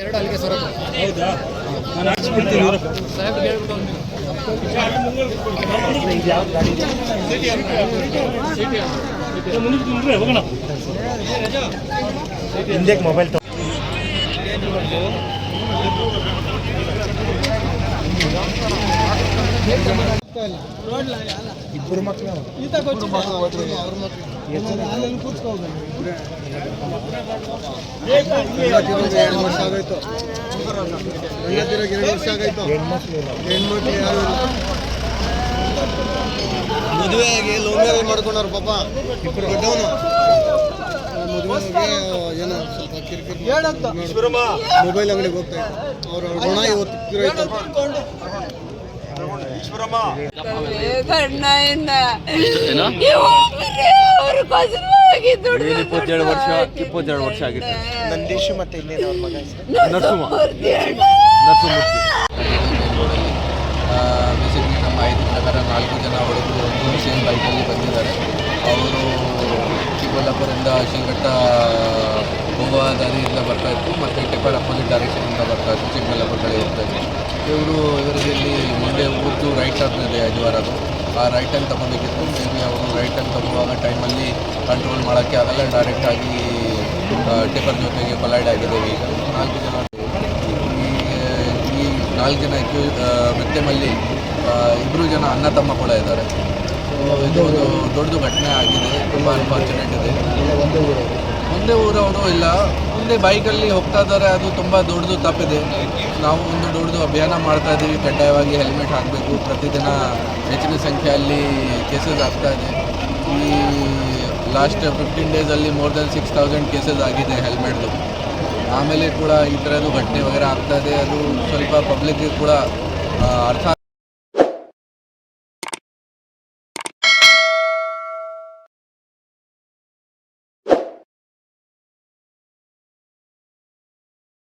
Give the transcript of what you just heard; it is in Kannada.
ಎರಡು ಅಲ್ಲಿಗೆ ಸೊರಕು. ಹೌದಾ? ನಾನು ಹಾಕ್ಸ್ಬಿಡ್ತೀನಿ ಸಾಹೇಬ್ ಹೇಳ್ಬಿಟ್ಟು ಮುಂದೆ ಹೋಗೋಣ. ಹಿಂದೆ ಮೊಬೈಲ್ ಇಬ್ಬರು ಮಕ್ಕಳು ಮದುವೆಯಾಗಿ ಲವ್ ಮ್ಯಾರೇಜ್ ಮಾಡ್ಕೊಂಡವ್ರು ಪಾಪ ದೊಡ್ಡವನು ಮದುವೆಗೆ ಏನೋ ಸ್ವಲ್ಪ ಕಿರಿಕಿರಿ ಮೊಬೈಲ್ ಅಂಗಡಿಗೆ ಹೋಗ್ತಾ ಇತ್ತು ಅವ್ರ ಗುಣ ಇವತ್ತು ಇಪ್ಪತ್ತೆರಡು ವರ್ಷ ಆಗಿತ್ತು. ನಂದೀಶ್ ಮತ್ತೆ ಇನ್ನೇನು ಅವ್ರ ಮಗ ನರಸಿಂಹಮೂರ್ತಿ. ಬೇಸಿಕಲಿ ನಮ್ಮ ಮಾಹಿತಿ ಪ್ರಕಾರ 4 ಜನ ಹುಡುಗರು ಒಂದು ಸೇಮ್ ಬೈಕಲ್ಲಿ ಬಂದಿದ್ದಾರೆ. ಅವರು ಚಿಕ್ಕಬಳ್ಳಾಪುರದಿಂದ ಶಿಂಗಟ್ಟ ಹೋಗುವ ದಾರಿಯಿಂದ ಬರ್ತಾ ಇತ್ತು ಮತ್ತು ಟೆಪರ್ ಅಪೋಸಿಟ್ ಡೈರೆಕ್ಷನಿಂದ ಬರ್ತಾ ಇತ್ತು, ಚಿಕ್ಕಬಳ್ಳಾಪುರ ಕಡೆ ಹೋಗ್ತಾ ಇತ್ತು. ಇವರಿಗೆ ಇಲ್ಲಿ ಮುಂದೆ ಊರ್ದು ರೈಟ್ ಟರ್ನ್ ಇದೆ ಅಜ್ವಾರದು, ಆ ರೈಟ್ ಟರ್ನ್ ತೊಗೋಬೇಕಿತ್ತು. ಮೇ ಬಿ ಅವರು ರೈಟ್ ಟರ್ನ್ ತೊಗೊಳ್ಳುವಾಗ ಟೈಮಲ್ಲಿ ಕಂಟ್ರೋಲ್ ಮಾಡೋಕ್ಕೆ ಆಗಲ್ಲ, ಡೈರೆಕ್ಟಾಗಿ ಟೆಪರ್ ಜೊತೆಗೆ ಕೊಲೈಡ್ ಆಗಿದ್ದೇವೆ. ಈಗ 4 ಜನ ಈ 4 ಜನ ವ್ಯಕ್ತಿಮಲ್ಲಿ 2 ಜನ ಅಣ್ಣ ತಮ್ಮ ಕೂಡ ಇದ್ದಾರೆ. ಇದು ಒಂದು ದೊಡ್ಡದು ಘಟನೆ ಆಗಿದೆ, ತುಂಬ ಅನ್ಫಾರ್ಚುನೇಟ್ ಇದೆ. ಒಂದೇ ಊರವರು ಇಲ್ಲ, ಒಂದೇ ಬೈಕಲ್ಲಿ ಹೋಗ್ತಾ ಇದ್ದಾರೆ, ಅದು ತುಂಬ ದೊಡ್ಡದು ತಪ್ಪಿದೆ. ನಾವು ಒಂದು ದೊಡ್ಡದು ಅಭಿಯಾನ ಮಾಡ್ತಾ ಇದ್ದೀವಿ, ಕಡ್ಡಾಯವಾಗಿ ಹೆಲ್ಮೆಟ್ ಹಾಕಬೇಕು. ಪ್ರತಿದಿನ ಹೆಚ್ಚಿನ ಸಂಖ್ಯೆಯಲ್ಲಿ ಕೇಸಸ್ ಆಗ್ತಾ ಇದೆ. ಈ ಲಾಸ್ಟ್ 15 ಡೇಸಲ್ಲಿ ಮೋರ್ ದೆನ್ 6000 ಕೇಸಸ್ ಆಗಿದೆ ಹೆಲ್ಮೆಟ್ದು. ಆಮೇಲೆ ಕೂಡ ಈ ಥರದ್ದು ಘಟನೆ ವಗೇರೆ ಆಗ್ತಾ ಇದೆ. ಅದು ಸ್ವಲ್ಪ ಪಬ್ಲಿಕ್ಗೆ ಕೂಡ ಅರ್ಥ